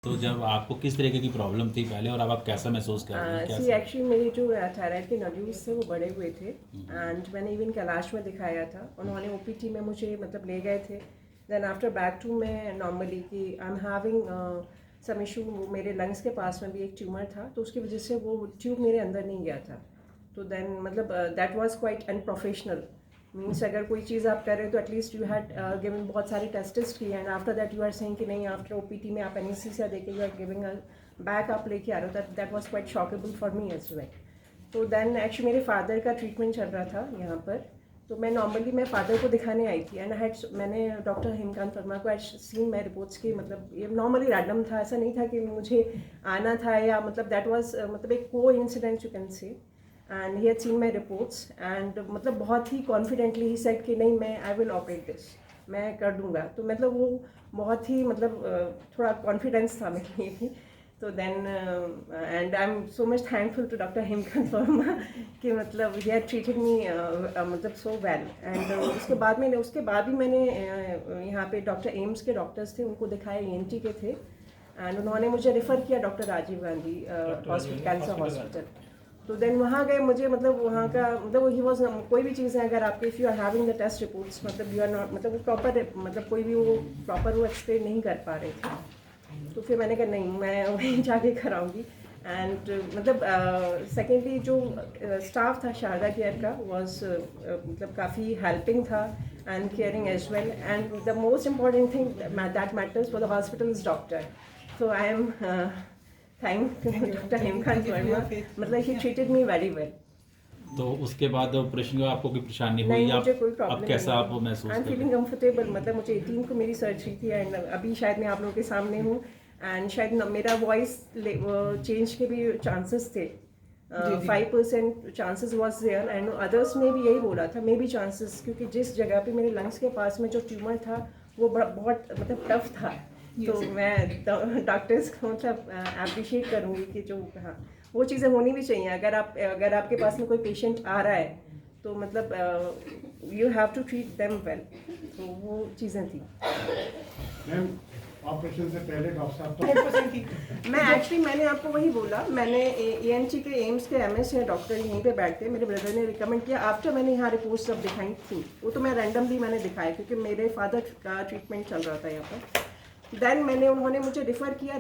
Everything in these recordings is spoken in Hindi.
तो जब आपको किस तरीके की प्रॉब्लम थी पहले और अब आप कैसा महसूस कर रहे हैं? सी एक्चुअली मेरी जो थायराइड के नोड्यूल्स थे वो बड़े हुए थे एंड मैंने इवन कैलाश में दिखाया था। उन्होंने ओपीटी में मुझे मतलब ले गए थे। देन आफ्टर बैक टू मैं नॉर्मली कि I am having some issue, मेरे लंग्स के पास में भी एक ट्यूमर था तो उसकी वजह से वो ट्यूब मेरे अंदर नहीं गया था। तो देन मतलब that was quite unprofessional. Means अगर कोई चीज़ आप कर रहे हो तो एटलीस्ट यू हैड गिवन बहुत सारे टेस्ट किए and after that you are saying कि नहीं आफ्टर ओपीटी में आप एनेस्थीसिया देके you are giving a back आप लेके आ रहे हो। That was quite shockable for me as well. तो देन एक्चुअली मेरे फादर का ट्रीटमेंट चल रहा था यहाँ पर। तो मैं नॉर्मली मैं फादर को दिखाने आई थी एंड मैंने डॉक्टर हेमकांत वर्मा को एज सीन माई रिपोर्ट्स की, मतलब ये नॉर्मली रैंडम था, ऐसा नहीं था कि मुझे आना था या मतलब दैट वाज मतलब एक को incident you can say. And he had seen my reports and मतलब बहुत ही कॉन्फिडेंटली ही सेड कि नहीं मैं आई विल ऑपरेट दिस, मैं कर दूंगा। तो मतलब वो बहुत ही मतलब थोड़ा कॉन्फिडेंस था मेरे लिए भी। तो then and I am so much thankful to doctor Hemkant Verma कि मतलब ही हैड ट्रीटेड मी मतलब सो वेल। एंड उसके बाद भी मैंने यहाँ पे डॉक्टर एम्स के डॉक्टर्स थे उनको दिखाए, ENT के थे एंड उन्होंने मुझे रेफ़र किया doctor Rajiv Gandhi hospital, cancer hospital. तो देन वहाँ गए, मुझे मतलब वहाँ का मतलब ही वॉज कोई भी चीज़ है अगर आपके if you are having the test reports मतलब यू आर नॉट मतलब वो प्रॉपर मतलब कोई भी वो प्रॉपर वो एक्सप्लेन नहीं कर पा रहे थे। तो फिर मैंने कहा नहीं मैं वहीं जाके कराऊंगी। एंड मतलब सेकेंडली जो स्टाफ था शारदा केयर का वॉज मतलब काफ़ी हेल्पिंग था and caring as well. And the most important thing that matters for the hospital is doctor. So I am thank doctor Hemkant Verma, मतलब ही ट्रीटेड मी वेरी वेल। तो उसके बाद ऑपरेशन का आपको कोई परेशानी हुई नहीं या मुझे कोई प्रॉब्लम अब नहीं कैसा आप है। महसूस आई एम कर रहे फीलिंग हैं? कंफर्टेबल, मतलब मुझे 18 को मेरी सर्जरी थी एंड अभी शायद मैं आप लोगों के सामने हूँ एंड शायद मेरा वॉइस चेंज के भी चांसेस थे। 5% chances was there and others ने भी यही बोला था, मे बी चांसेस, क्योंकि जिस जगह पे मेरे लंग्स के पास में जो ट्यूमर था वो बहुत मतलब टफ था। तो मैं डॉक्टर्स को मतलब अप्रिशिएट करूँगी कि जो हाँ वो चीज़ें होनी भी चाहिए। अगर आपके पास में कोई पेशेंट आ रहा है तो मतलब you have to treat them well. तो वो चीज़ें थी। मैम ऑपरेशन से पहले डॉक्टर साहब तो मैंने आपको वही बोला, मैंने ENT के एम्स के MS है डॉक्टर यहीं पे बैठते, मेरे ब्रदर ने रिकमेंड किया आफ्टर मैंने यहाँ रिपोर्ट सब दिखाई थी। वो तो मैं रैंडमली मैंने दिखाया क्योंकि मेरे फादर का ट्रीटमेंट चल रहा था यहाँ पर। देन उन्होंने मुझे रिफ़र किया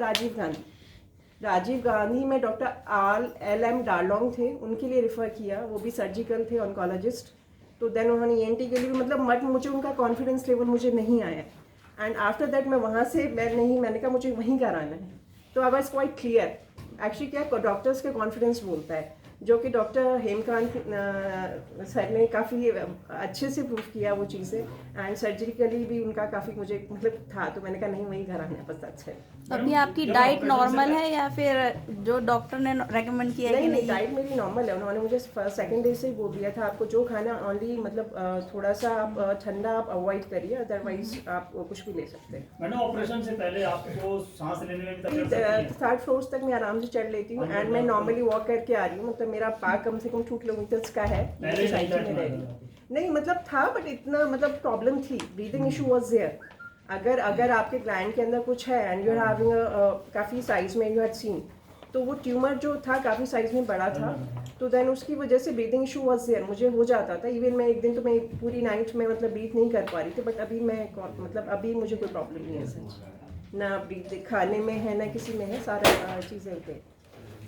राजीव गांधी में डॉक्टर LM डार्लोंग थे, उनके लिए रिफ़र किया, वो भी सर्जिकल थे, ऑन्कोलॉजिस्ट। तो देन उन्होंने ENT के लिए भी मतलब मुझे उनका कॉन्फिडेंस लेवल मुझे नहीं आया एंड आफ्टर दैट मैं वहाँ से मैंने कहा मुझे वहीं कराना है। तो I was quite clear actually क्या डॉक्टर्स के कॉन्फिडेंस बोलता है, जो कि डॉक्टर हेमकांत सर ने काफ़ी अच्छे से प्रूफ किया वो चीज़ें एंड सर्जरिकली भी उनका काफ़ी मुझे मतलब था। तो मैंने कहा नहीं वहीं घर आने बस अच्छा है। अभी आपकी डाइट नॉर्मल है या फिर जो डॉक्टर ने रेकमेंड किया है कि नहीं नहीं? डाइट मेरी नॉर्मल है। उन्होंने मुझे सेकंड डे से ही बोल दिया था आपको जो खाना ओनली मतलब थोड़ा सा आप ठंडा आप अवॉइड करिए, अदरवाइज आप कुछ भी ले सकते हैं। मैंने ऑपरेशन से पहले आपको सांस लेने में भी तकलीफ होती है? 3rd फ्लोर तक मैं आराम से चढ़ लेती हूँ एंड मैं नॉर्मली वॉक करके आ रही हूँ। मतलब मेरा पार्क कम से कम 2 किलोमीटर्स का है, पहले साइकिल में रह रही हूँ। नहीं मतलब था बट इतना मतलब प्रॉब्लम थी, ब्रीदिंग इशू वॉज देयर। अगर आपके ग्लैंड के अंदर कुछ है एंड यू आर हैविंग काफ़ी साइज में यू हैड सीन, तो वो ट्यूमर जो था काफ़ी साइज में बड़ा था। तो देन उसकी वजह से ब्रीदिंग इशू वॉज देयर, मुझे हो जाता था। इवन मैं एक दिन तो मैं पूरी नाइट में मतलब ब्रीथ नहीं कर पा रही थी, बट अभी मैं मतलब अभी मुझे कोई प्रॉब्लम नहीं है सच, ना ब्रीथ खाने में है ना किसी में है, सारा चीज़ें होते हैं।